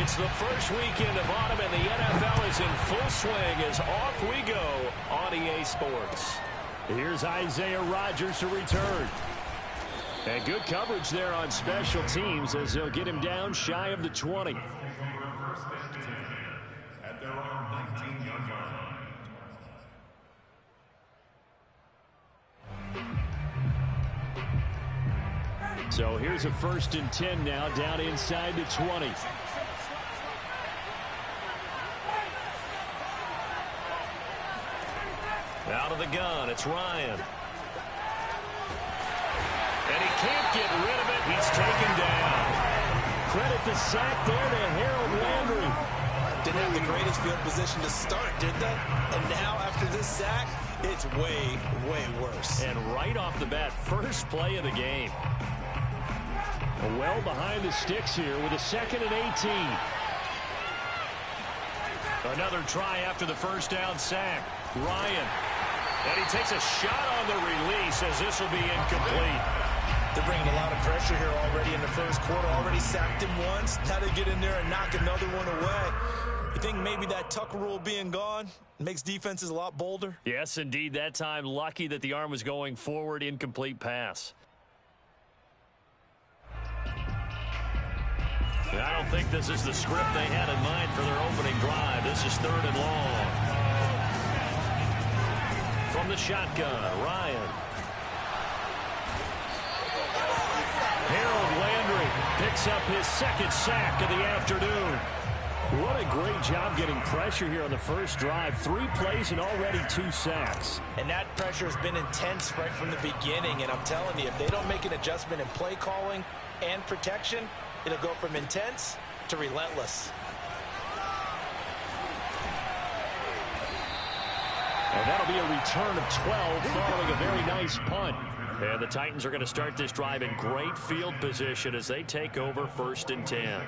It's the first weekend of autumn, and the NFL is in full swing as off we go on EA Sports. Here's Isaiah Rodgers to return. And good coverage there on special teams as they'll get him down shy of the 20. So here's a 1st and 10 now, down inside the 20. Out of the gun, it's Ryan. And he can't get rid of it. He's taken down. Credit the sack there to Harold Landry. Didn't have the greatest field position to start, did they? And now after this sack, it's way, way worse. And right off the bat, first play of the game. Well behind the sticks here with a 2nd and 18. Another try after the first down sack. Ryan. And he takes a shot on the release as this will be incomplete. They're bringing a lot of pressure here already in the first quarter. Already sacked him once. Now they get in there and knock another one away. You think maybe that Tucker rule being gone makes defenses a lot bolder? Yes, indeed. That time, lucky that the arm was going forward. Incomplete pass. I don't think this is the script they had in mind for their opening drive. This is 3rd and long. From the shotgun, Ryan. Harold Landry picks up his 2nd sack of the afternoon. What a great job getting pressure here on the first drive. 3 plays and already 2 sacks. And that pressure has been intense right from the beginning. And I'm telling you, if they don't make an adjustment in play calling and protection, it'll go from intense to relentless. And that'll be a return of 12 following a very nice punt. And the Titans are going to start this drive in great field position as they take over 1st and 10.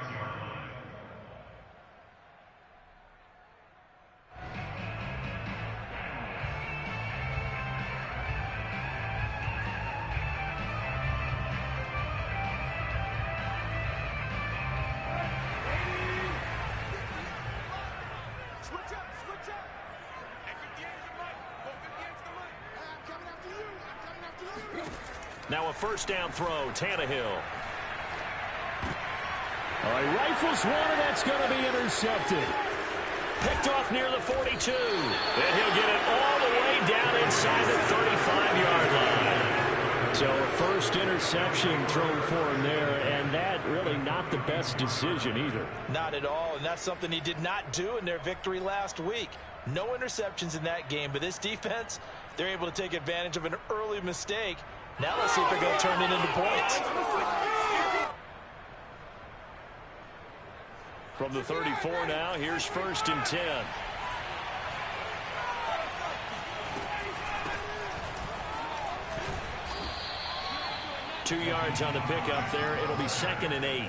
Now a 1st down throw, Tannehill. He rifles one, and that's going to be intercepted. Picked off near the 42. And he'll get it all the way down inside the 35-yard line. So a 1st interception thrown for him there, and that really not the best decision either. Not at all, and that's something he did not do in their victory last week. No interceptions in that game, but this defense, they're able to take advantage of an early mistake. Now let's see if they're going to turn it into points. From the 34 now, here's 1st and 10. Two yards on the pickup there. It'll be 2nd and 8.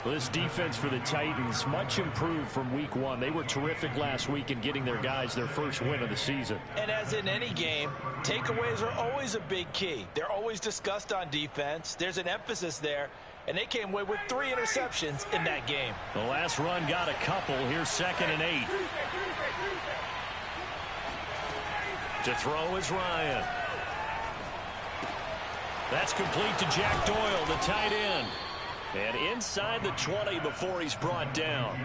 Well, this defense for the Titans, much improved from week 1. They were terrific last week in getting their guys their first win of the season. And as in any game, takeaways are always a big key. They're always discussed on defense. There's an emphasis there, and they came away with 3 interceptions in that game. The last run got a couple. Here's 2nd and 8. To throw is Ryan. That's complete to Jack Doyle, the tight end. And inside the 20 before he's brought down.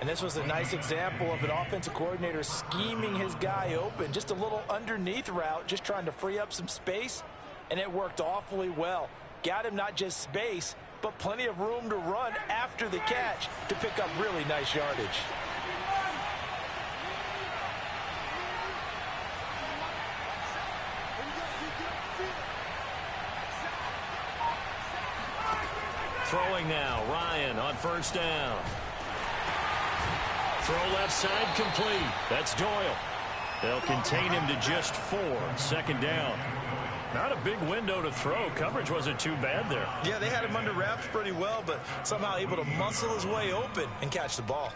And this was a nice example of an offensive coordinator scheming his guy open. Just a little underneath route, just trying to free up some space. And it worked awfully well. Got him not just space, but plenty of room to run after the catch to pick up really nice yardage. Throwing now, Ryan on 1st down. Throw left side complete. That's Doyle. They'll contain him to just 4. 2nd down. Not a big window to throw. Coverage wasn't too bad there. Yeah, they had him under wraps pretty well, but somehow able to muscle his way open and catch the ball.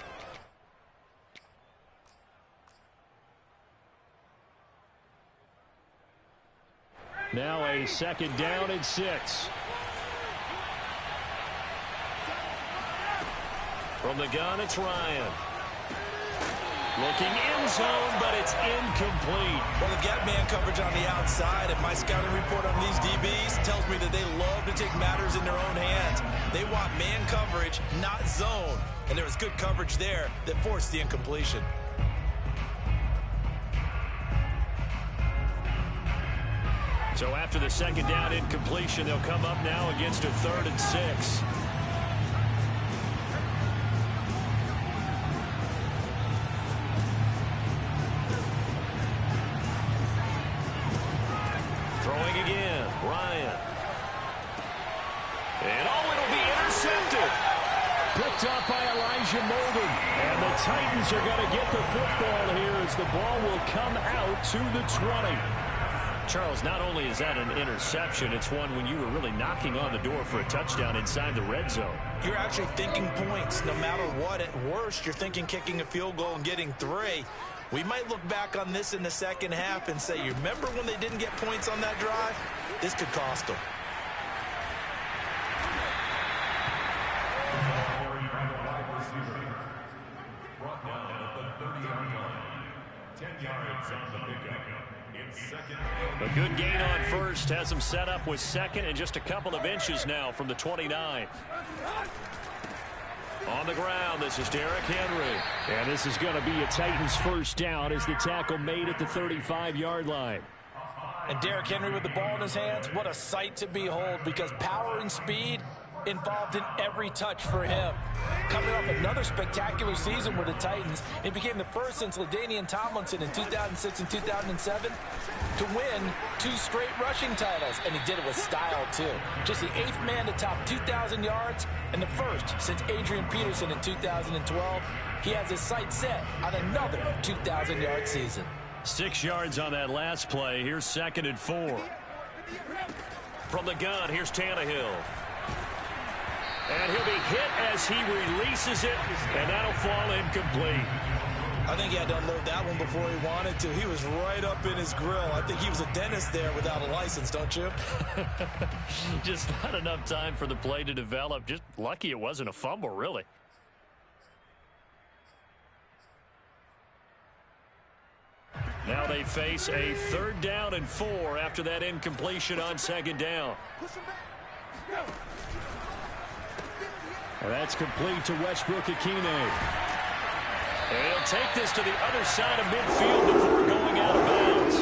Now a 2nd down and 6. From the gun, it's Ryan. Looking in zone, but it's incomplete. Well, the gap man coverage on the outside, and my scouting report on these DBs tells me that they love to take matters in their own hands. They want man coverage, not zone. And there was good coverage there that forced the incompletion. So after the second down incompletion, they'll come up now against a 3rd and 6. Throwing again, Ryan. And it'll be intercepted. Picked up by Elijah Molden. And the Titans are going to get the football here as the ball will come out to the 20. Charles, not only is that an interception, it's one when you were really knocking on the door for a touchdown inside the red zone. You're actually thinking points no matter what. At worst, you're thinking kicking a field goal and getting 3. We might look back on this in the second half and say, you remember when they didn't get points on that drive? This could cost them. Brought down at the 30-yard line. 10 yards on the pickup. A good gain on first has them set up with second and just a couple of inches now from the 29. On the ground, this is Derrick Henry. And this is going to be a Titans first down as the tackle made at the 35-yard line. And Derrick Henry with the ball in his hands, what a sight to behold, because power and speed involved in every touch for him. Coming off another spectacular season with the Titans, he became the first since LaDainian Tomlinson in 2006 and 2007 to win 2 straight rushing titles, and he did it with style too. Just the 8th man to top 2,000 yards and the first since Adrian Peterson in 2012. He has his sights set on another 2,000-yard season. 6 yards on that last play. Here's 2nd and 4. From the gun, here's Tannehill. And he'll be hit as he releases it, and that'll fall incomplete. I think he had to unload that one before he wanted to. He was right up in his grill. I think he was a dentist there without a license, don't you? Just not enough time for the play to develop. Just lucky it wasn't a fumble, really. Now they face a 3rd down and 4 after that incompletion on 2nd down. And that's complete to Westbrook-Ikhine. And he'll take this to the other side of midfield before going out of bounds.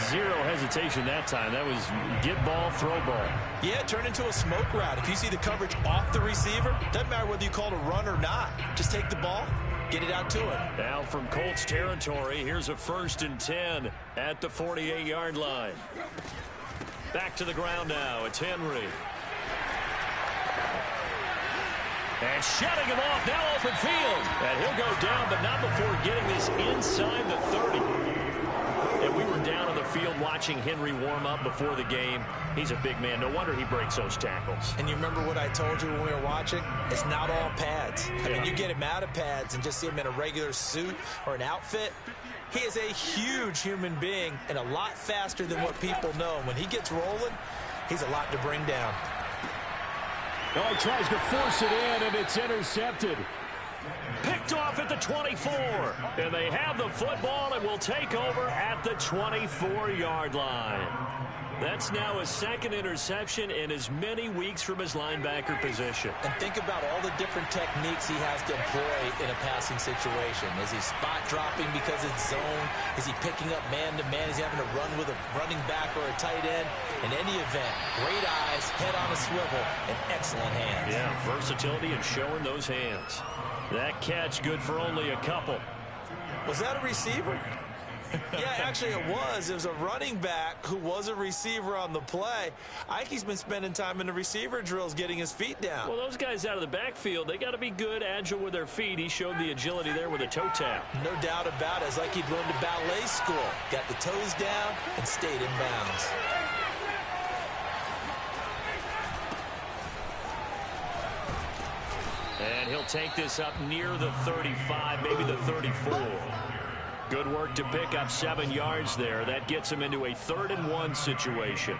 Zero hesitation that time. That was get ball, throw ball. Yeah, it turned into a smoke route. If you see the coverage off the receiver, doesn't matter whether you call it a run or not. Just take the ball, get it out to him. Now from Colts territory, here's a 1st and 10 at the 48-yard line. Back to the ground now. It's Henry. And shutting him off, now open field. And he'll go down, but not before getting this inside the 30. And we were down on the field watching Henry warm up before the game. He's a big man. No wonder he breaks those tackles. And you remember what I told you when we were watching? It's not all pads. I mean, you get him out of pads and just see him in a regular suit or an outfit. He is a huge human being and a lot faster than what people know. When he gets rolling, he's a lot to bring down. Oh, he tries to force it in, and it's intercepted. Picked off at the 24. And they have the football and will take over at the 24-yard line. That's now his 2nd interception in as many weeks from his linebacker position. And think about all the different techniques he has to employ in a passing situation. Is he spot dropping because it's zone? Is he picking up man-to-man? Is he having to run with a running back or a tight end? In any event, great eyes, head on a swivel, and excellent hands. Yeah, versatility and showing those hands. That catch good for only a couple. Was that a receiver? Yeah, actually it was. It was a running back who was a receiver on the play. I think he's been spending time in the receiver drills getting his feet down. Well, those guys out of the backfield, they got to be good, agile with their feet. He showed the agility there with a toe tap. No doubt about it. It's like he'd learned to ballet school. Got the toes down and stayed in bounds. And he'll take this up near the 35, maybe the 34. Good work to pick up 7 yards there. That gets him into a 3rd and 1 situation.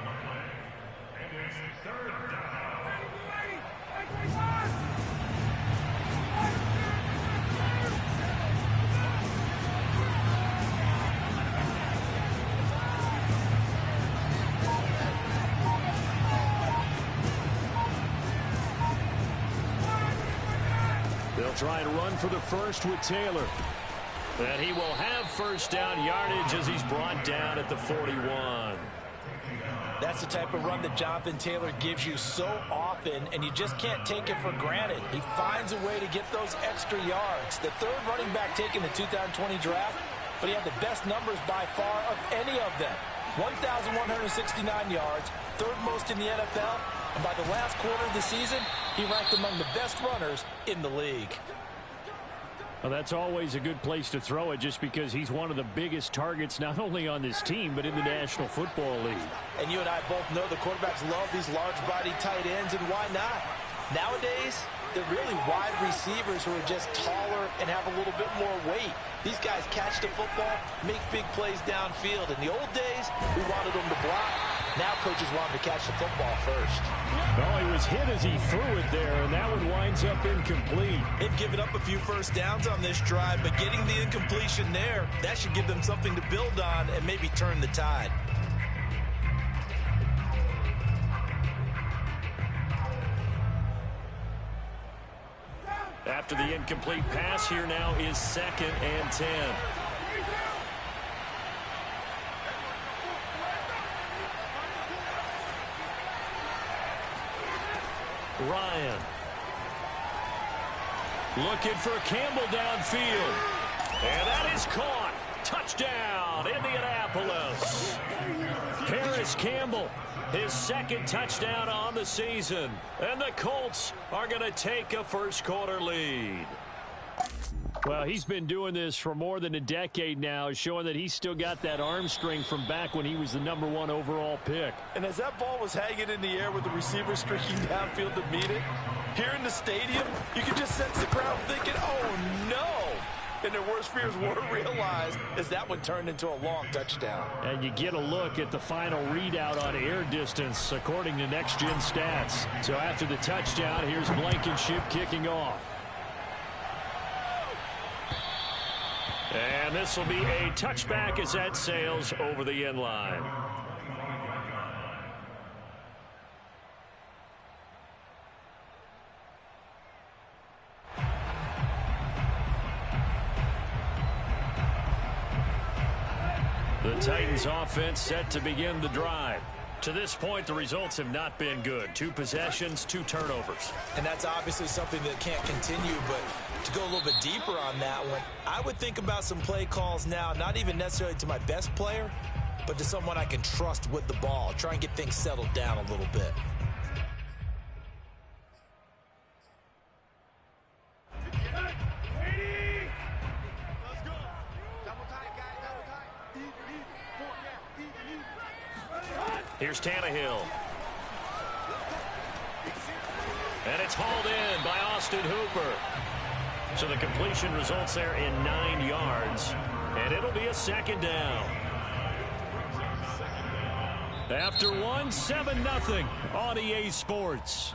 They'll try and run for the first with Taylor. And he will have first down yardage as he's brought down at the 41. That's the type of run that Jonathan Taylor gives you so often, and you just can't take it for granted. He finds a way to get those extra yards. The third running back taken in the 2020 draft, but he had the best numbers by far of any of them. 1,169 yards, third most in the NFL, and by the last quarter of the season, he ranked among the best runners in the league. Well, that's always a good place to throw it just because he's one of the biggest targets not only on this team but in the National Football League. And you and I both know the quarterbacks love these large-body tight ends, and why not? Nowadays, they're really wide receivers who are just taller and have a little bit more weight. These guys catch the football, make big plays downfield. In the old days, we wanted them to block. Now coaches want them to catch the football first. Oh, he was hit as he threw it there, and that one winds up incomplete. They've given up a few first downs on this drive, but getting the incompletion there, that should give them something to build on and maybe turn the tide. After the incomplete pass, here now is 2nd and 10. Ryan. Looking for Campbell downfield. And that is caught. Touchdown, Indianapolis. Harris Campbell, his 2nd touchdown on the season. And the Colts are going to take a first-quarter lead. Well, he's been doing this for more than a decade now, showing that he's still got that arm strength from back when he was the #1 overall pick. And as that ball was hanging in the air with the receiver streaking downfield to meet it, here in the stadium, you can just sense the crowd thinking, oh, no. And their worst fears were realized as that one turned into a long touchdown. And you get a look at the final readout on air distance, according to Next Gen Stats. So after the touchdown, here's Blankenship kicking off. And this will be a touchback as that sails over the end line. The Titans offense set to begin the drive. To this point, the results have not been good. 2 possessions, 2 turnovers. And that's obviously something that can't continue, but to go a little bit deeper on that one, I would think about some play calls now, not even necessarily to my best player, but to someone I can trust with the ball. Try and get things settled down a little bit. Here's Tannehill. And it's hauled in by Austin Hooper. So the completion results there in 9 yards. And it'll be a 2nd down. After 1, 7-0 on EA Sports.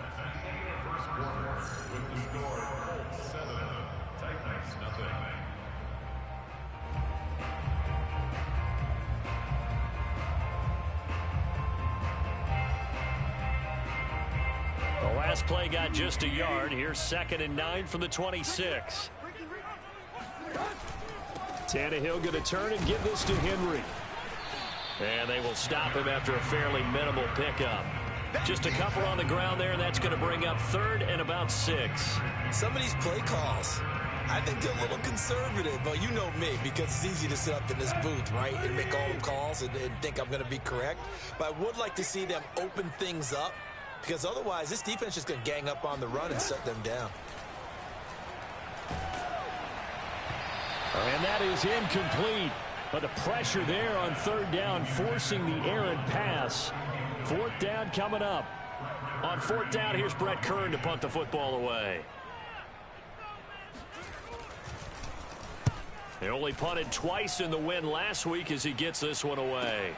Last play got just a yard. Here's 2nd and 9 from the 26. Tannehill going to turn and give this to Henry. And they will stop him after a fairly minimal pickup. Just a couple on the ground there, and that's going to bring up 3rd and about 6. Some of these play calls, I think they're a little conservative, but you know me, because it's easy to sit up in this booth, right, and make all the calls and think I'm going to be correct. But I would like to see them open things up, because otherwise this defense is going to gang up on the run and shut them down. And that is incomplete. But the pressure there on 3rd down, forcing the errant pass. 4th down coming up. On 4th down, here's Brett Kern to punt the football away. They only punted twice in the win last week as he gets this one away.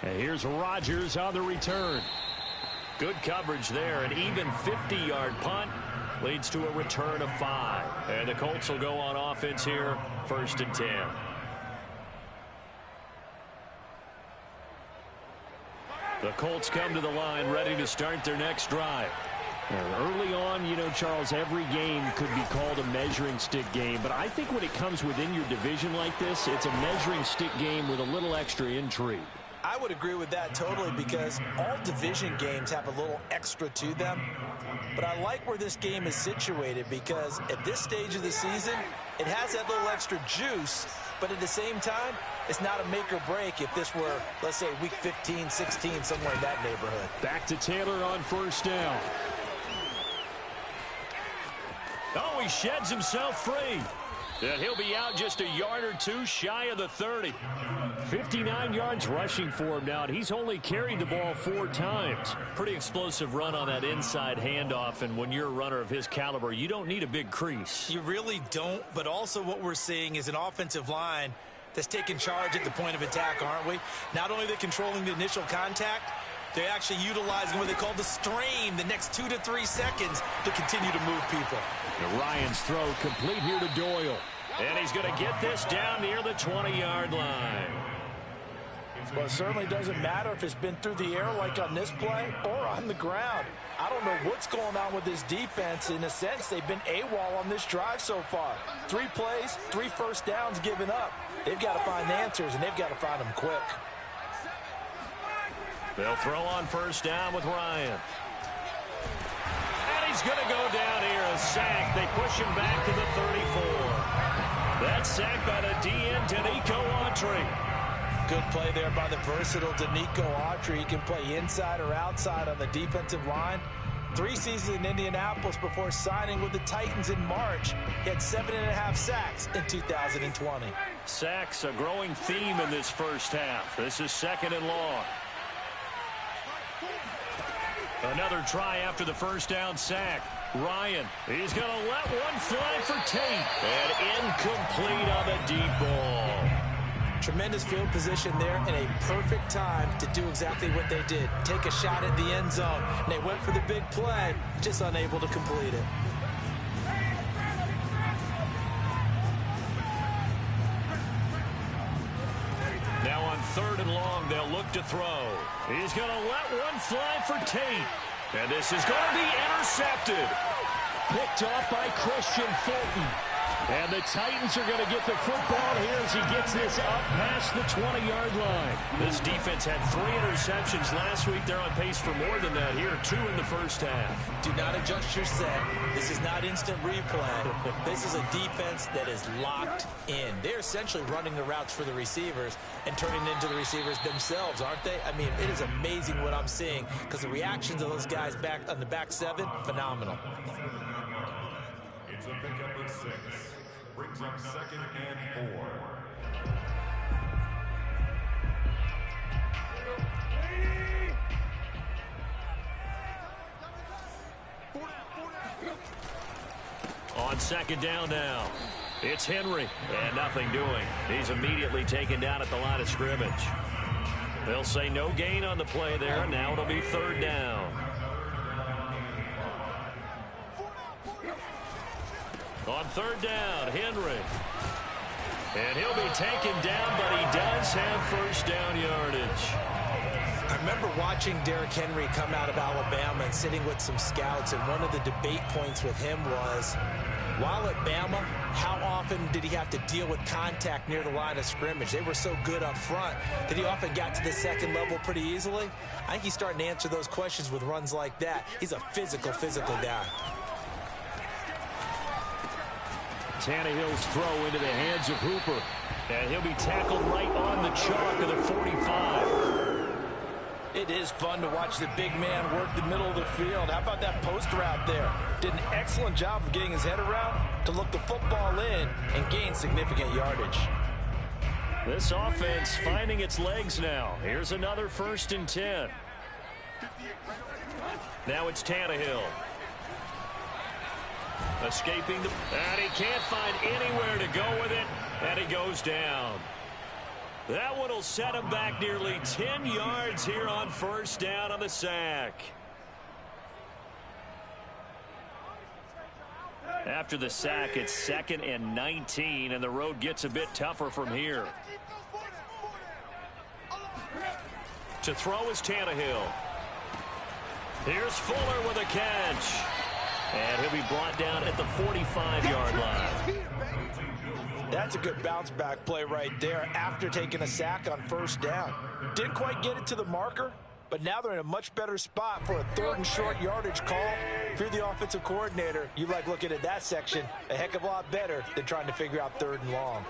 And here's Rodgers on the return. Good coverage there. An even 50-yard punt leads to a return of 5. And the Colts will go on offense here, 1st and 10. The Colts come to the line ready to start their next drive. Early on, you know, Charles, every game could be called a measuring stick game. But I think when it comes within your division like this, it's a measuring stick game with a little extra intrigue. I would agree with that totally, because all division games have a little extra to them. But I like where this game is situated, because at this stage of the season, it has that little extra juice. But at the same time, it's not a make or break if this were, let's say, week 15, 16, somewhere in that neighborhood. Back to Taylor on first down. Oh, he sheds himself free. And he'll be out just a yard or two shy of the 30. 59 yards rushing for him now, and he's only carried the ball 4 times. Pretty explosive run on that inside handoff, and when you're a runner of his caliber, you don't need a big crease. You really don't, but also what we're seeing is an offensive line that's taking charge at the point of attack, aren't we? Not only are they controlling the initial contact, they're actually utilizing what they call the strain, the next 2 to 3 seconds to continue to move people. And Ryan's throw complete here to Doyle. And he's going to get this down near the 20-yard line. Well, it certainly doesn't matter if it's been through the air like on this play or on the ground. I don't know what's going on with this defense. In a sense, they've been AWOL on this drive so far. 3 plays, 3 first downs given up. They've got to find answers, and they've got to find them quick. They'll throw on first down with Ryan. And he's going to go down here, a sack. They push him back to the 34. That's sacked by the DN, Danico Autry. Good play there by the versatile Danico Autry. He can play inside or outside on the defensive line. 3 seasons in Indianapolis before signing with the Titans in March. He had 7.5 sacks in 2020. Sacks, a growing theme in this first half. This is 2nd and long. Another try after the first down sack. Ryan, he's going to let one fly for Tate. And incomplete on the deep ball. Tremendous field position there and a perfect time to do exactly what they did. Take a shot at the end zone. And they went for the big play, just unable to complete it. Now on 3rd and long, they'll look to throw. He's going to let one fly for Tate. And this is going to be intercepted. Picked off by Christian Fulton. And the Titans are going to get the football here as he gets this up past the 20-yard line. This defense had 3 interceptions last week. They're on pace for more than that here. 2 in the first half. Do not adjust your set. This is not instant replay. This is a defense that is locked in. They're essentially running the routes for the receivers and turning into the receivers themselves, aren't they? I mean, it is amazing what I'm seeing, because the reactions of those guys back on the back 7, phenomenal. It's a pickup of 6. Brings up 2nd and 4. On 2nd down now, it's Henry, and nothing doing. He's immediately taken down at the line of scrimmage. They'll say no gain on the play there, and now it'll be 3rd down. On 3rd down, Henry. And he'll be taken down, but he does have first down yardage. I remember watching Derrick Henry come out of Alabama and sitting with some scouts, and one of the debate points with him was, while at Bama, how often did he have to deal with contact near the line of scrimmage? They were so good up front that he often got to the 2nd level pretty easily. I think he's starting to answer those questions with runs like that. He's a physical guy. Tannehill's throw into the hands of Hooper. And he'll be tackled right on the chalk of the 45. It is fun to watch the big man work the middle of the field. How about that post route there? Did an excellent job of getting his head around to look the football in and gain significant yardage. This offense finding its legs now. Here's another 1st and 10. Now it's Tannehill. Escaping the... And he can't find anywhere to go with it. And he goes down. That one will set him back nearly 10 yards here on 1st down on the sack. After the sack, it's 2nd and 19, and the road gets a bit tougher from here. To throw is Tannehill. Here's Fuller with a catch. And he'll be brought down at the 45-yard line. That's a good bounce-back play right there after taking a sack on first down. Didn't quite get it to the marker, but now they're in a much better spot for a 3rd and short yardage call. If you're the offensive coordinator, you like looking at that section a heck of a lot better than trying to figure out 3rd and long.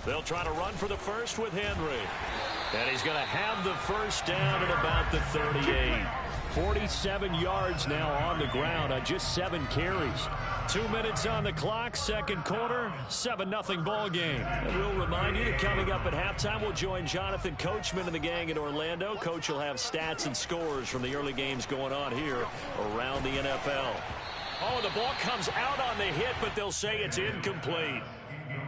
They'll try to run for the first with Henry. And he's going to have the first down at about the 38. 47 yards now on the ground on just 7 carries. 2 minutes on the clock, second quarter, 7-0 ball game. And we'll remind you that coming up at halftime, we'll join Jonathan Coachman and the gang in Orlando. Coach will have stats and scores from the early games going on here around the NFL. Oh, the ball comes out on the hit, but they'll say it's incomplete.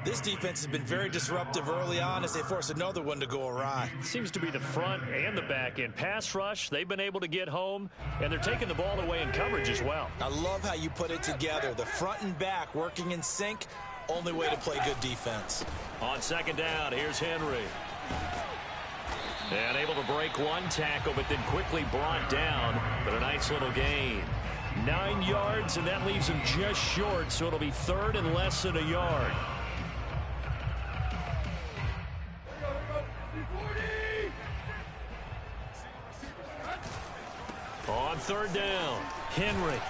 This defense has been very disruptive early on as they force another one to go awry. Seems to be the front and the back end. Pass rush, they've been able to get home, and they're taking the ball away in coverage as well. I love how you put it together. The front and back working in sync, only way to play good defense. On second down, here's Henry. And able to break one tackle, but then quickly brought down. But a nice little gain. 9 yards, and that leaves him just short, so it'll be 3rd and less than a yard. On third down, Henry.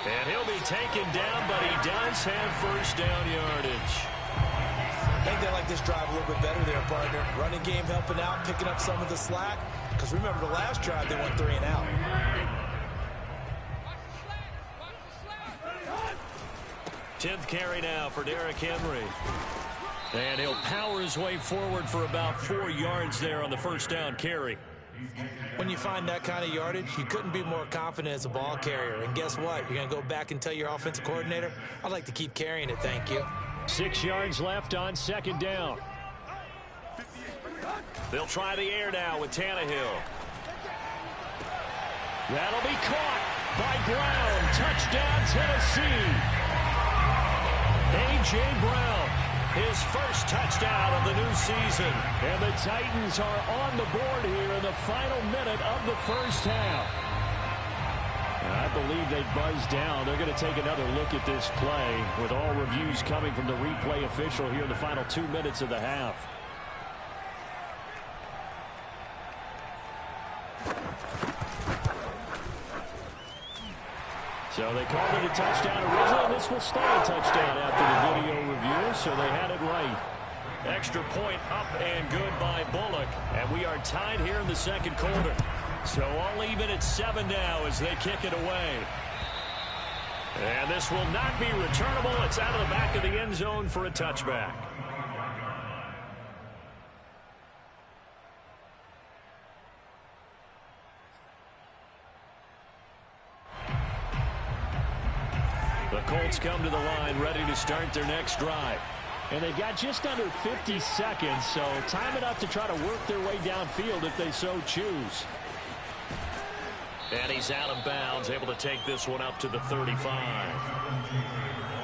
And he'll be taken down, but he does have first down yardage. I think they like this drive a little bit better there, partner. Running game helping out, picking up some of the slack. Because remember, the last drive, they went 3 and out. Tenth carry now for Derrick Henry. And he'll power his way forward for about 4 yards there on the first down carry. When you find that kind of yardage, you couldn't be more confident as a ball carrier. And guess what? You're going to go back and tell your offensive coordinator, I'd like to keep carrying it, thank you. 6 yards left on second down. They'll try the air now with Tannehill. That'll be caught by Brown. Touchdown, Tennessee. A.J. Brown, his first touchdown of the new season. And the Titans are on the board here in the final minute of the first half. And I believe they buzzed down. They're going to take another look at this play with all reviews coming from the replay official here in the final 2 minutes of the half. So they called it a touchdown originally, and this will stay a touchdown after the video review, so they had it right. Extra point up and good by Bullock, and we are tied here in the second quarter. So all even at 7 now as they kick it away. And this will not be returnable. It's out of the back of the end zone for a touchback. The Colts come to the line ready to start their next drive. And they've got just under 50 seconds, so time enough to try to work their way downfield if they so choose. And he's out of bounds, able to take this one up to the 35.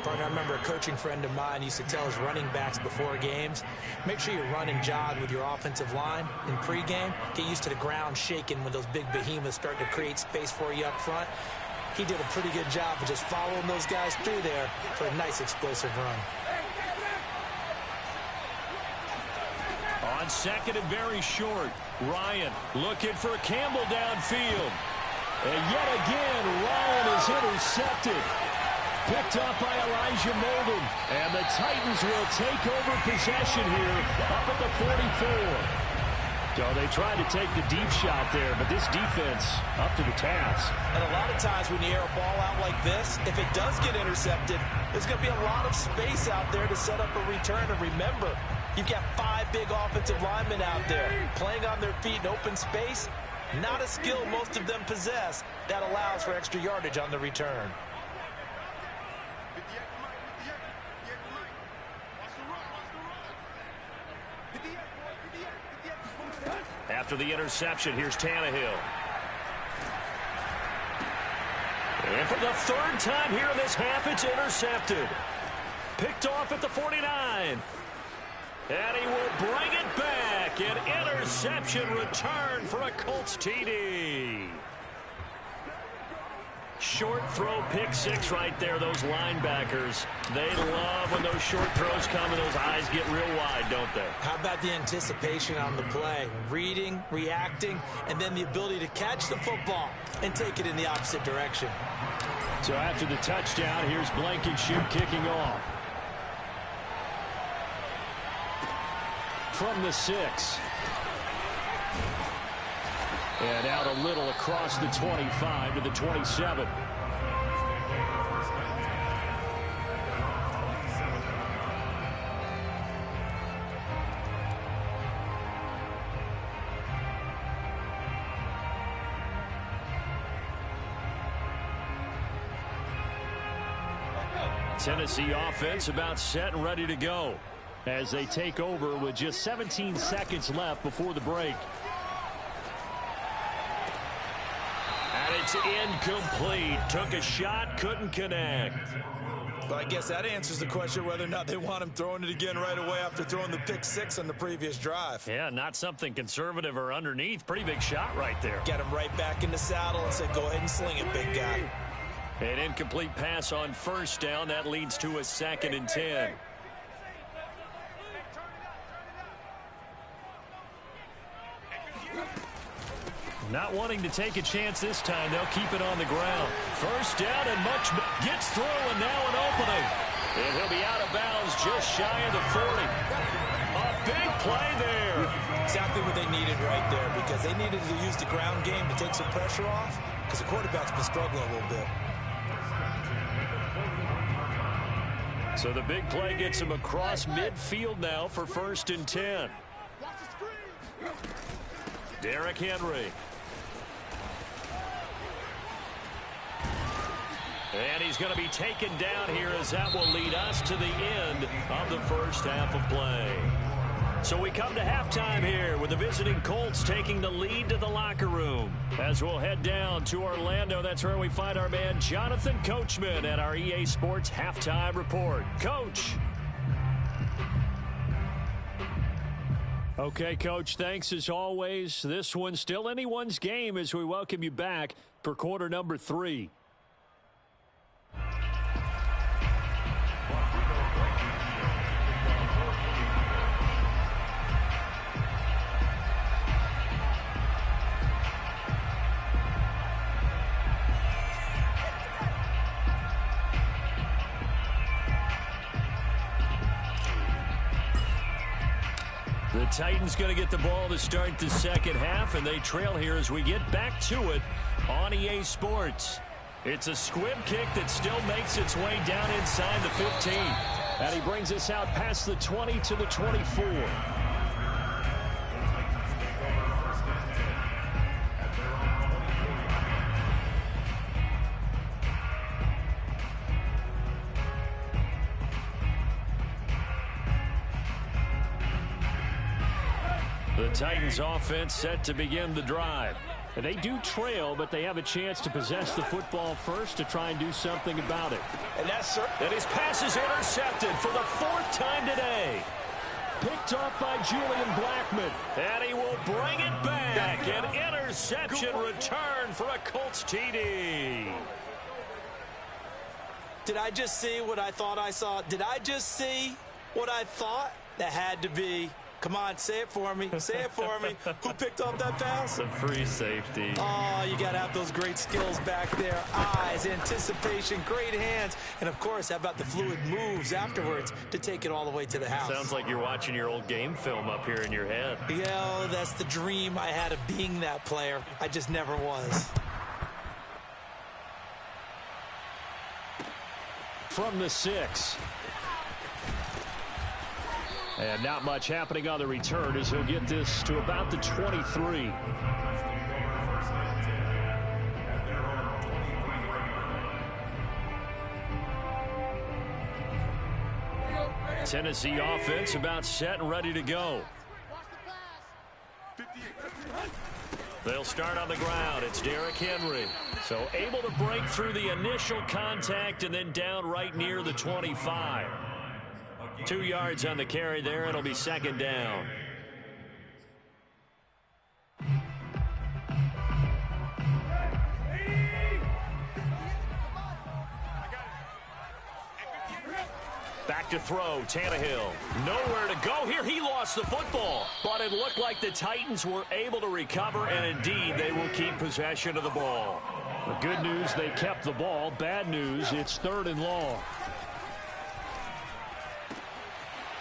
Partner, I remember a coaching friend of mine used to tell his running backs before games, make sure you run and jog with your offensive line in pregame. Get used to the ground shaking when those big behemoths start to create space for you up front. He did a pretty good job of just following those guys through there for a nice explosive run. On second and very short, Ryan looking for Campbell downfield. And yet again, Ryan is intercepted. Picked up by Elijah Molden. And the Titans will take over possession here up at the 44. So they tried to take the deep shot there, but this defense up to the task. And a lot of times when you air a ball out like this, if it does get intercepted, there's going to be a lot of space out there to set up a return. And remember, you've got 5 big offensive linemen out there playing on their feet in open space. Not a skill most of them possess that allows for extra yardage on the return. After the interception, here's Tannehill. And for the 3rd time here in this half, it's intercepted. Picked off at the 49. And he will bring it back. An interception return for a Colts TD. Short throw, pick six right there. Those linebackers, they love when those short throws come and those eyes get real wide, don't they? How about the anticipation on the play? Reading, reacting, and then the ability to catch the football and take it in the opposite direction. So after the touchdown, here's Blankenship kicking off. From the 6. And out a little across the 25 to the 27. Tennessee offense about set and ready to go as they take over with just 17 seconds left before the break. And it's incomplete. Took a shot, couldn't connect. Well, I guess that answers the question whether or not they want him throwing it again right away after throwing the pick six on the previous drive. Yeah, not something conservative or underneath. Pretty big shot right there. Get him right back in the saddle and say, go ahead and sling it, big guy. An incomplete pass on first down. That leads to a 2nd and 10. Not wanting to take a chance this time. They'll keep it on the ground. First down and much gets through, and now an opening. And he'll be out of bounds just shy of the 40. A big play there. Exactly what they needed right there, because they needed to use the ground game to take some pressure off, because the quarterback's been struggling a little bit. So the big play gets him across midfield now for 1st and 10. Derrick Henry. And he's going to be taken down here as that will lead us to the end of the first half of play. So we come to halftime here with the visiting Colts taking the lead to the locker room. As we'll head down to Orlando, that's where we find our man Jonathan Coachman at our EA Sports Halftime Report. Coach. Okay, Coach, thanks as always. This one's still anyone's game as we welcome you back for quarter number 3. The Titans going to get the ball to start the second half, and they trail here as we get back to it on EA Sports. It's a squib kick that still makes its way down inside the 15. And he brings us out past the 20 to the 24. The Titans offense set to begin the drive. And they do trail, but they have a chance to possess the football first to try and do something about it. And his pass is intercepted for the 4th time today. Picked off by Julian Blackmon. And he will bring it back. An interception return for a Colts TD. Did I just see what I thought I saw? Did I just see what I thought? That had to be. Come on, say it for me. Say it for me. Who picked up that pass? The free safety. Oh, you got to have those great skills back there. Eyes, anticipation, great hands. And, of course, how about the fluid moves afterwards to take it all the way to the house? Sounds like you're watching your old game film up here in your head. Yeah, that's the dream I had of being that player. I just never was. From the 6. And not much happening on the return as he'll get this to about the 23. Tennessee offense about set and ready to go. They'll start on the ground. It's Derrick Henry. So able to break through the initial contact and then down right near the 25. 2 yards on the carry there. It'll be second down. Back to throw, Tannehill. Nowhere to go here. He lost the football. But it looked like the Titans were able to recover, and indeed, they will keep possession of the ball. The good news, they kept the ball. Bad news, it's 3rd and long.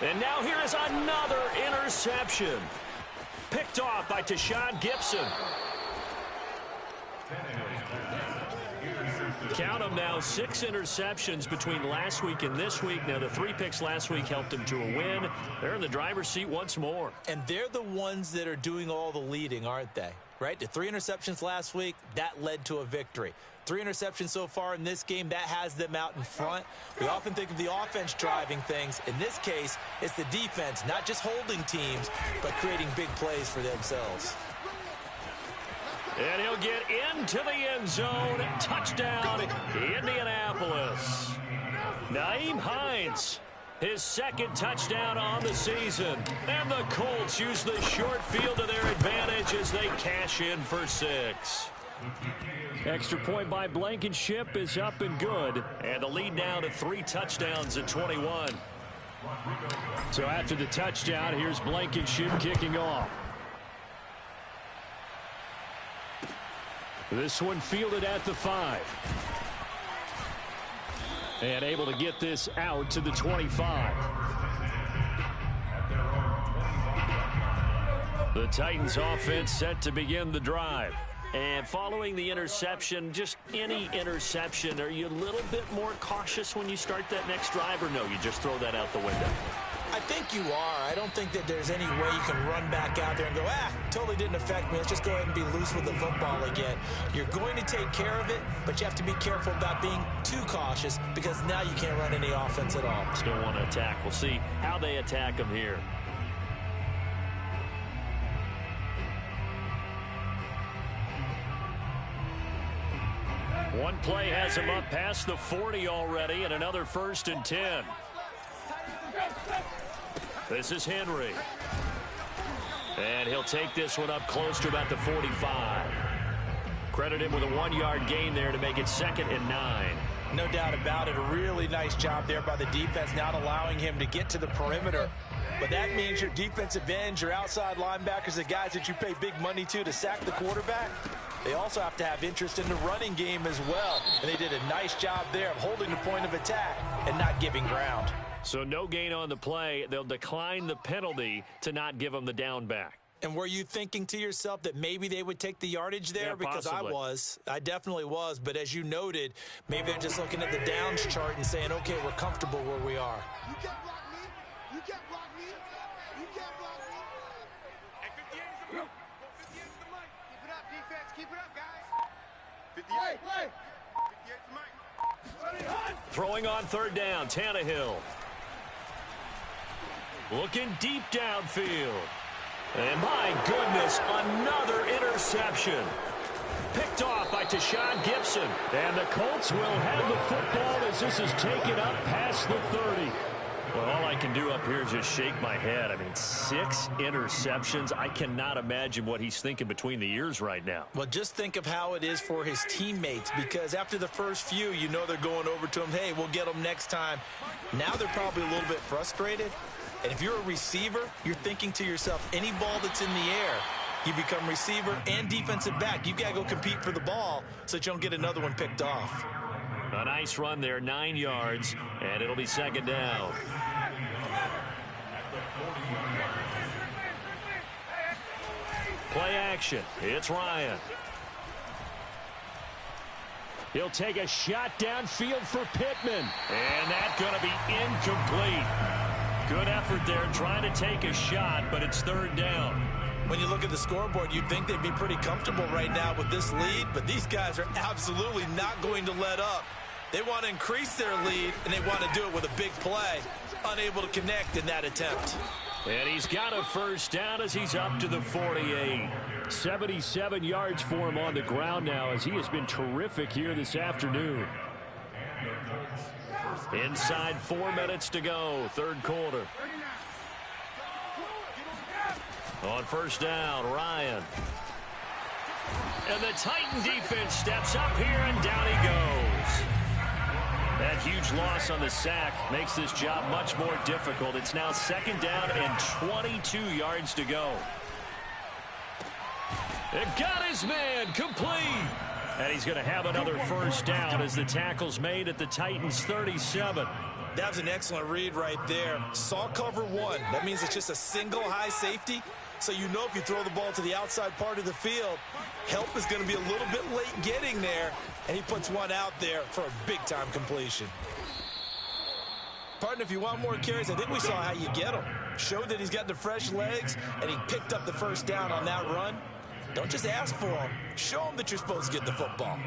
And now here is another interception. Picked off by Tashawn Gibson. Count them now, 6 interceptions between last week and this week. Now, the 3 picks last week helped them to a win. They're in the driver's seat once more. And they're the ones that are doing all the leading, aren't they? Right? The 3 interceptions last week, that led to a victory. 3 interceptions so far in this game, that has them out in front. We often think of the offense driving things. In this case, it's the defense, not just holding teams, but creating big plays for themselves. And he'll get into the end zone. Touchdown, Indianapolis. Nyheim Hines, his 2nd touchdown on the season. And the Colts use the short field to their advantage as they cash in for 6. Extra point by Blankenship is up and good. And the lead now to 3 touchdowns at 21. So after the touchdown, here's Blankenship kicking off. This one fielded at the 5. And able to get this out to the 25. The Titans offense set to begin the drive. And following the interception, just any interception, are you a little bit more cautious when you start that next drive, or no, you just throw that out the window? I think you are. I don't think that there's any way you can run back out there and go, totally didn't affect me. Let's just go ahead and be loose with the football again. You're going to take care of it, but you have to be careful about being too cautious because now you can't run any offense at all. Still want to attack. We'll see how they attack them here. One play has him up past the 40 already, and another 1st and 10. This is Henry. And he'll take this one up close to about the 45. Credit him with a 1-yard gain there to make it 2nd and 9. No doubt about it. A really nice job there by the defense, not allowing him to get to the perimeter. But that means your defensive ends, your outside linebackers, the guys that you pay big money to sack the quarterback, they also have to have interest in the running game as well. And they did a nice job there of holding the point of attack and not giving ground. So no gain on the play. They'll decline the penalty to not give them the down back. And were you thinking to yourself that maybe they would take the yardage there? Yeah, because possibly. I definitely was. But as you noted, maybe they're just looking at the downs chart and saying, okay, we're comfortable where we are. You can't block me. You can't block me. You can't block me. Hey, 58 is the mic. 58 is the mic. Keep it up, defense. Keep it up, guys. 58. Play. 58 is the mic. Throwing on 3rd down, Tannehill. Looking deep downfield. And my goodness, another interception. Picked off by Tashawn Gibson. And the Colts will have the football as this is taken up past the 30. Well, all I can do up here is just shake my head. I mean, 6 interceptions. I cannot imagine what he's thinking between the ears right now. Well, just think of how it is for his teammates, because after the first few, you know they're going over to him, hey, we'll get them next time. Now they're probably a little bit frustrated. And if you're a receiver, you're thinking to yourself, any ball that's in the air, you become receiver and defensive back. You've got to go compete for the ball so that you don't get another one picked off. A nice run there, 9 yards, and it'll be 2nd down. Play action. It's Ryan. He'll take a shot downfield for Pittman. And that's going to be incomplete. Good effort there trying to take a shot, but it's 3rd down. When you look at the scoreboard, you'd think they'd be pretty comfortable right now with this lead, but these guys are absolutely not going to let up. They want to increase their lead, and they want to do it with a big play. Unable to connect in that attempt. And he's got a 1st down as he's up to the 48. 77 yards for him on the ground now as he has been terrific here this afternoon. Inside 4 minutes to go, third quarter. On first down, Ryan. And the Titan defense steps up here, and down he goes. That huge loss on the sack makes this job much more difficult. It's now second down and 22 yards to go. It got his man complete. And he's going to have another first down as the tackle's made at the Titans' 37. That was an excellent read right there. Saw cover one. That means it's just a single high safety. So you know if you throw the ball to the outside part of the field, help is going to be a little bit late getting there. And he puts one out there for a big-time completion. Partner, if you want more carries, I think we saw how you get them. Showed that he's got the fresh legs, and he picked up the first down on that run. Don't just ask for them. Show them that you're supposed to get the football.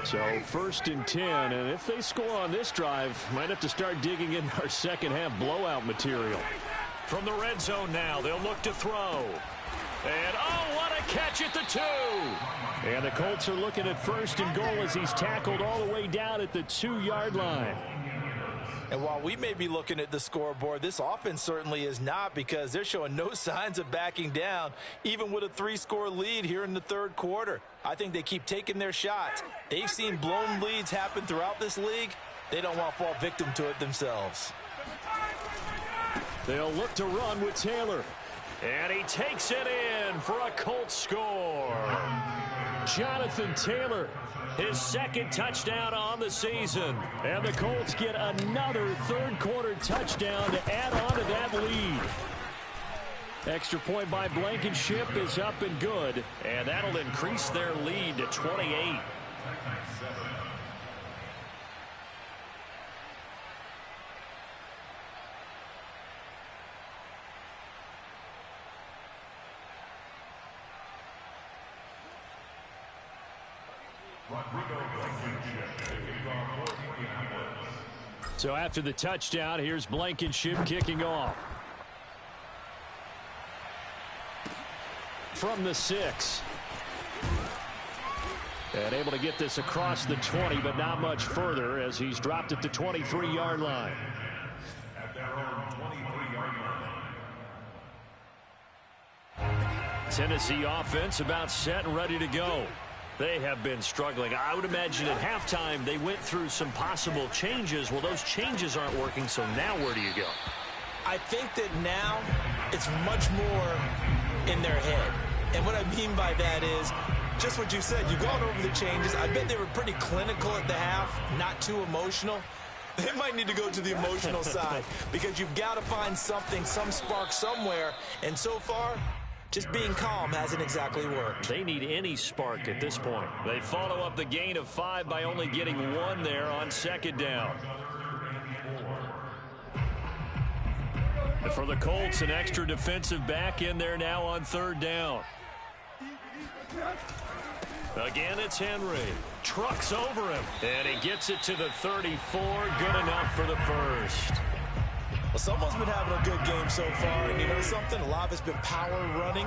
So first and 10, and if they score on this drive, might have to start digging in our second half blowout material. From the red zone now, they'll look to throw. And oh, what a catch at the 2. And the Colts are looking at first and goal as he's tackled all the way down at the 2-yard line. And while we may be looking at the scoreboard, this offense certainly is not, because they're showing no signs of backing down, even with a 3-score lead here in the third quarter. I think they keep taking their shots. They've seen blown leads happen throughout this league. They don't want to fall victim to it themselves. They'll look to run with Taylor. And he takes it in for a Colts score. Jonathan Taylor, his second touchdown on the season. And the Colts get another third-quarter touchdown to add on to that lead. Extra point by Blankenship is up and good. And that'll increase their lead to 28. So after the touchdown, here's Blankenship kicking off. From the 6. And able to get this across the 20, but not much further as he's dropped at the 23-yard line. At their own 23-yard line. Tennessee offense about set and ready to go. They have been struggling. I would imagine at halftime they went through some possible changes. Well, those changes aren't working, so now where do you go? I think that now it's much more in their head. And what I mean by that is just what you said. You've gone over the changes. I bet they were pretty clinical at the half, not too emotional. They might need to go to the emotional side, because you've got to find something, some spark somewhere. And so far, just being calm hasn't exactly worked. They need any spark at this point. They follow up the gain of 5 by only getting 1 there on second down. And for the Colts, an extra defensive back in there now on third down. Again, it's Henry. Trucks over him. And he gets it to the 34. Good enough for the first. Well, someone's been having a good game so far, and you know something? A lot of it's been power running.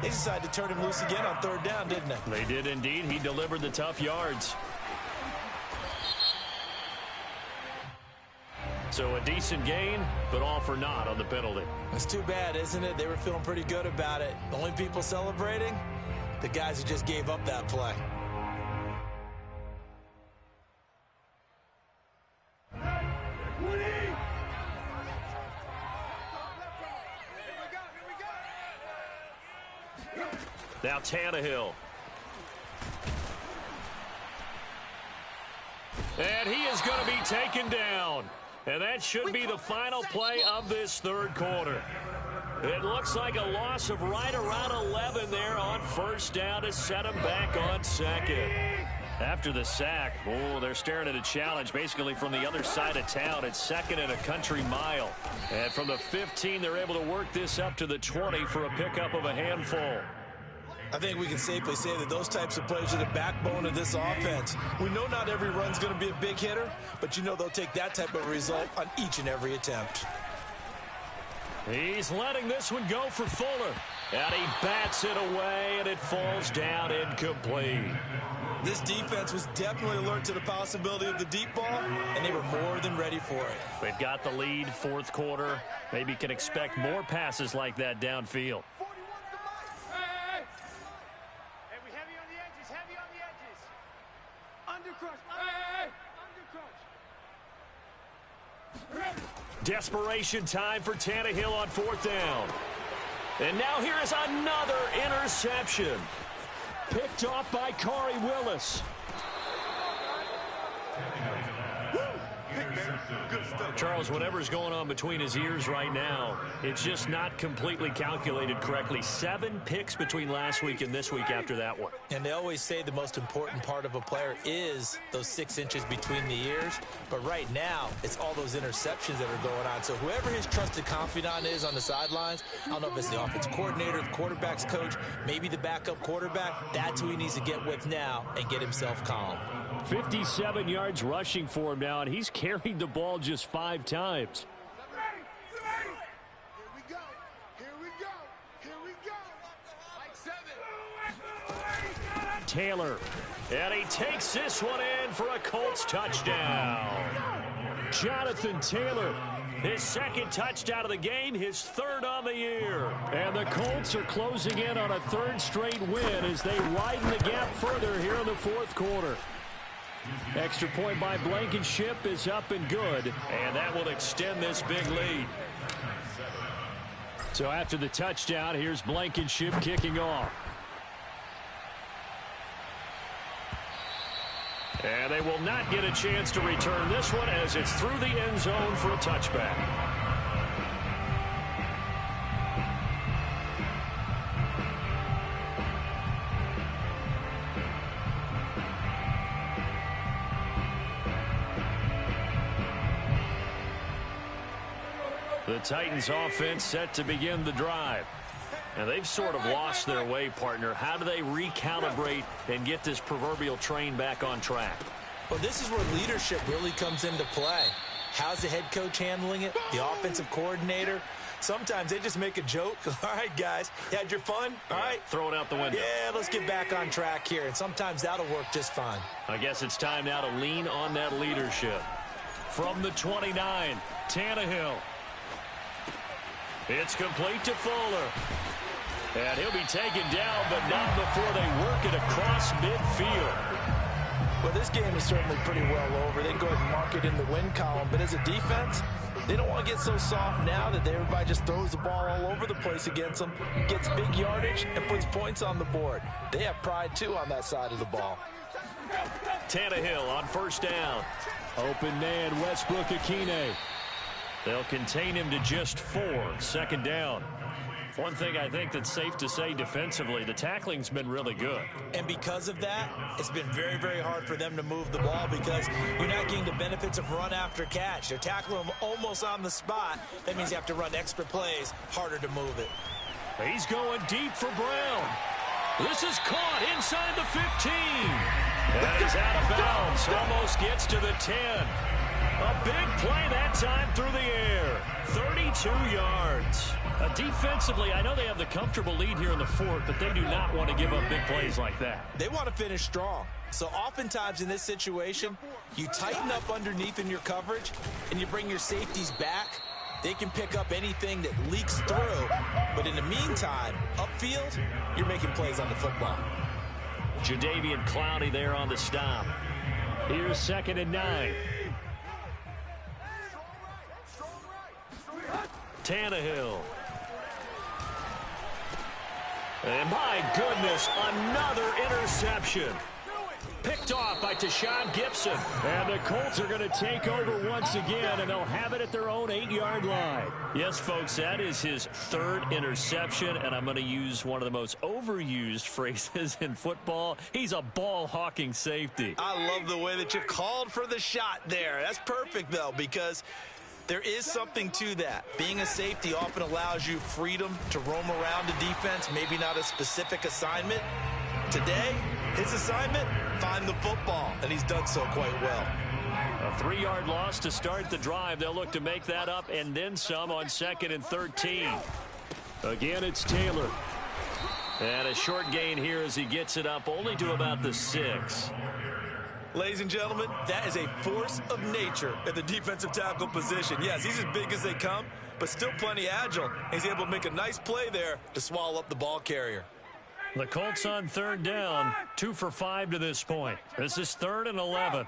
They decided to turn him loose again on third down, didn't they? They did indeed. He delivered the tough yards. So a decent gain, but all for naught on the penalty. It's too bad, isn't it? They were feeling pretty good about it. The only people celebrating, the guys who just gave up that play. Now Tannehill. And he is going to be taken down. And that should be the final play of this third quarter. It looks like a loss of right around 11 there on first down to set him back on second. After the sack, oh, they're staring at a challenge basically from the other side of town. It's second and a country mile. And from the 15, they're able to work this up to the 20 for a pickup of a handful. I think we can safely say that those types of plays are the backbone of this offense. We know not every run's going to be a big hitter, but you know they'll take that type of result on each and every attempt. He's letting this one go for Fuller. And he bats it away, and it falls down incomplete. This defense was definitely alert to the possibility of the deep ball, and they were more than ready for it. They've got the lead, fourth quarter. Maybe can expect more passes like that downfield. Hey, we heavy on the edges, heavy on the edges. Undercrush, undercrush. Desperation time for Tannehill on fourth down. And now here is another interception. Picked off by Corey Willis. Charles, whatever's going on between his ears right now, it's just not completely calculated correctly. 7 picks between last week and this week after that one. And they always say the most important part of a player is those 6 inches between the ears. But right now, it's all those interceptions that are going on. So whoever his trusted confidant is on the sidelines, I don't know if it's the offense coordinator, the quarterback's coach, maybe the backup quarterback, that's who he needs to get with now and get himself calm. 57 yards rushing for him now, and he's carried the ball just 5 times. Here we go, here we go, here we go. Like 7. Taylor, and he takes this one in for a Colts touchdown. Jonathan Taylor, his second touchdown of the game, his 3rd on the year. And the Colts are closing in on a 3rd straight win as they widen the gap further here in the fourth quarter. Extra point by Blankenship is up and good, and that will extend this big lead. So after the touchdown, here's Blankenship kicking off. And they will not get a chance to return this one as it's through the end zone for a touchback. The Titans offense set to begin the drive. And they've sort of lost their way, partner. How do they recalibrate and get this proverbial train back on track? Well, this is where leadership really comes into play. How's the head coach handling it? The offensive coordinator? Sometimes they just make a joke. All right, guys, you had your fun? All right. Throw it out the window. Yeah, let's get back on track here. And sometimes that'll work just fine. I guess it's time now to lean on that leadership. From the 29, Tannehill. It's complete to Fuller. And he'll be taken down, but not before they work it across midfield. Well, this game is certainly pretty well over. They can go ahead and mark it in the win column. But as a defense, they don't want to get so soft now that everybody just throws the ball all over the place against them, gets big yardage, and puts points on the board. They have pride, too, on that side of the ball. Tannehill on first down. Open man, Westbrook Akine. They'll contain him to just 4. Second down. One thing I think that's safe to say defensively, the tackling's been really good. And because of that, it's been very, very hard for them to move the ball because you're not getting the benefits of run after catch. They're tackling them almost on the spot. That means you have to run extra plays, harder to move it. He's going deep for Brown. This is caught inside the 15. And he's out of bounds. Almost gets to the 10. A big play that time through the air. 32 yards. Defensively, I know they have the comfortable lead here in the fourth, but they do not want to give up big plays like that. They want to finish strong. So oftentimes in this situation, you tighten up underneath in your coverage, and you bring your safeties back. They can pick up anything that leaks through. But in the meantime, upfield, you're making plays on the football. Jadeveon Clowney there on the stop. Here's 2nd and 9. Tannehill. And my goodness, another interception. Picked off by Tashawn Gibson. And the Colts are going to take over once again, and they'll have it at their own 8-yard line. Yes, folks, that is his 3rd interception, and I'm going to use one of the most overused phrases in football. He's a ball-hawking safety. I love the way that you called for the shot there. That's perfect, though, because there is something to that. Being a safety often allows you freedom to roam around the defense, maybe not a specific assignment. Today, his assignment, find the football, and he's done so quite well. A 3-yard loss to start the drive. They'll look to make that up and then some on 2nd and 13. Again, it's Taylor. And a short gain here as he gets it up only to about the 6. Ladies and gentlemen, that is a force of nature at the defensive tackle position. Yes, he's as big as they come, but still plenty agile. He's able to make a nice play there to swallow up the ball carrier. The Colts on 3rd down, 2 for 5 to this point. This is 3rd and 11.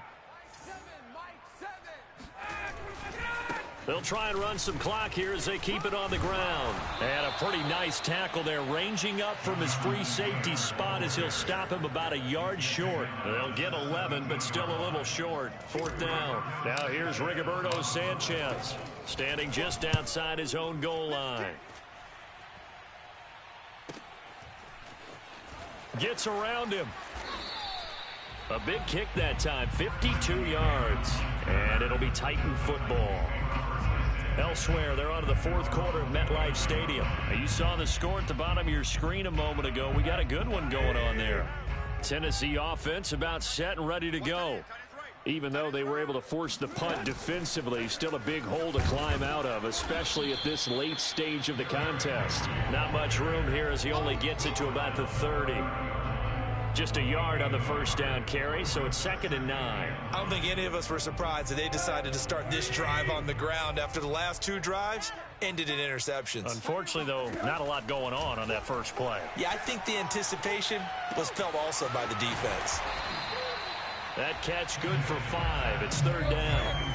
They'll try and run some clock here as they keep it on the ground. And a pretty nice tackle there, ranging up from his free safety spot as he'll stop him about a yard short. They'll get 11, but still a little short. 4th down. Now here's Rigoberto Sanchez, standing just outside his own goal line. Gets around him. A big kick that time, 52 yards. And it'll be Titan football. Elsewhere, they're on to the 4th quarter of MetLife Stadium. You saw the score at the bottom of your screen a moment ago. We got a good one going on there. Tennessee offense about set and ready to go. Even though they were able to force the punt defensively, still a big hole to climb out of, especially at this late stage of the contest. Not much room here as he only gets it to about the 30. Just a yard on the 1st down carry, so it's 2nd and 9. I don't think any of us were surprised that they decided to start this drive on the ground after the last 2 drives ended in interceptions. Unfortunately, though, not a lot going on that first play. Yeah, I think the anticipation was felt also by the defense. That catch good for 5. It's 3rd down.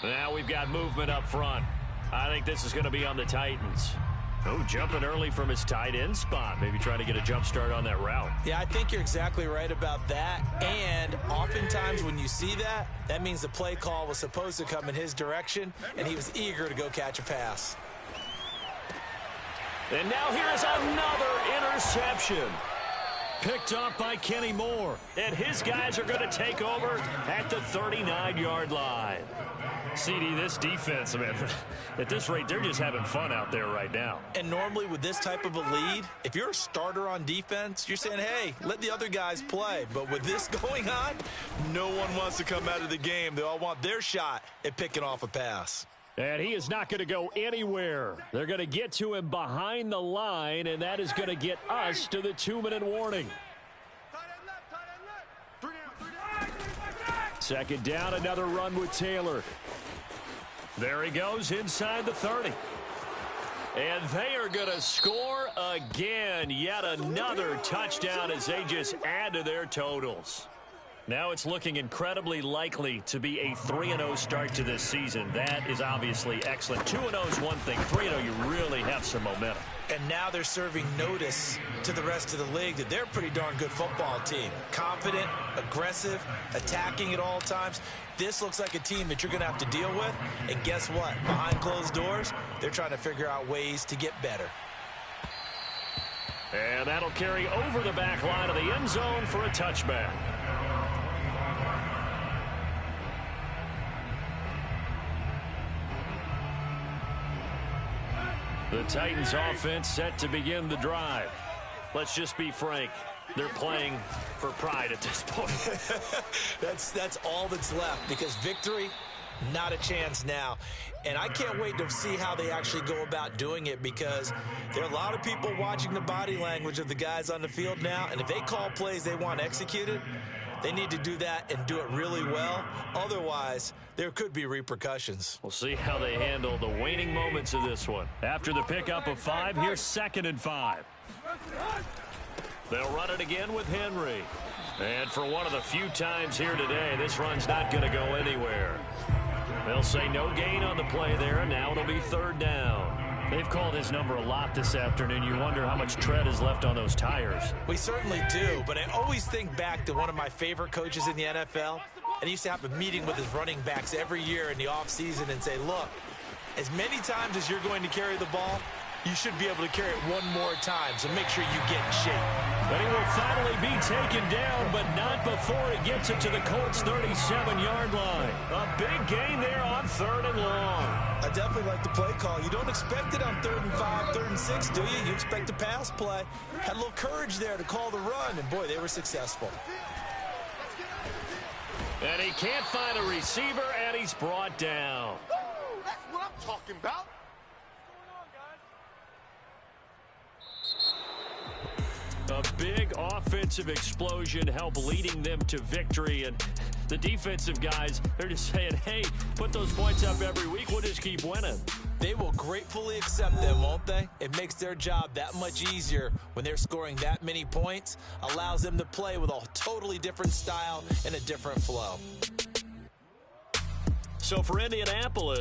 Now we've got movement up front. I think this is going to be on the Titans. Oh, jumping early from his tight end spot. Maybe trying to get a jump start on that route. Yeah, I think you're exactly right about that. And oftentimes when you see that, that means the play call was supposed to come in his direction, and he was eager to go catch a pass. And now here's another interception. Picked up by Kenny Moore. And his guys are going to take over at the 39-yard line. CD, this defense, man, at this rate, they're just having fun out there right now. And normally with this type of a lead, if you're a starter on defense, you're saying, hey, let the other guys play. But with this going on, no one wants to come out of the game. They all want their shot at picking off a pass. And he is not going to go anywhere. They're going to get to him behind the line, and that is going to get us to the 2-minute warning. 2nd down, another run with Taylor. There he goes inside the 30. And they are going to score again. Yet another touchdown as they just add to their totals. Now it's looking incredibly likely to be a 3-0 start to this season. That is obviously excellent. 2-0 is one thing. 3-0, you really have some momentum. And now they're serving notice to the rest of the league that they're a pretty darn good football team. Confident, aggressive, attacking at all times. This looks like a team that you're going to have to deal with. And guess what? Behind closed doors, they're trying to figure out ways to get better. And that'll carry over the back line of the end zone for a touchback. The Titans offense set to begin the drive. Let's just be frank. They're playing for pride at this point. That's all that's left, because victory, not a chance now. And I can't wait to see how they actually go about doing it, because there are a lot of people watching the body language of the guys on the field now. And if they call plays they want executed, they need to do that and do it really well. Otherwise, there could be repercussions. We'll see how they handle the waning moments of this one. After the pickup of 5, here's 2nd and 5. They'll run it again with Henry. And for one of the few times here today, this run's not going to go anywhere. They'll say no gain on the play there, and now it'll be 3rd down. They've called his number a lot this afternoon. You wonder how much tread is left on those tires. We certainly do, but I always think back to one of my favorite coaches in the NFL, and he used to have a meeting with his running backs every year in the offseason and say, look, as many times as you're going to carry the ball, you should be able to carry it one more time, so make sure you get in shape. But he will finally be taken down, but not before he gets it to the Colts' 37-yard line. A big gain there on 3rd and long. I definitely like the play call. You don't expect it on 3rd and 5, 3rd and 6, do you? You expect a pass play. Had a little courage there to call the run, and boy, they were successful. And he can't find a receiver, and he's brought down. talking about? A big offensive explosion helped leading them to victory, and the defensive guys, they're just saying, hey, put those points up every week, we'll just keep winning. They will gratefully accept them, won't they? It makes their job that much easier when they're scoring that many points, allows them to play with a totally different style and a different flow. So for Indianapolis,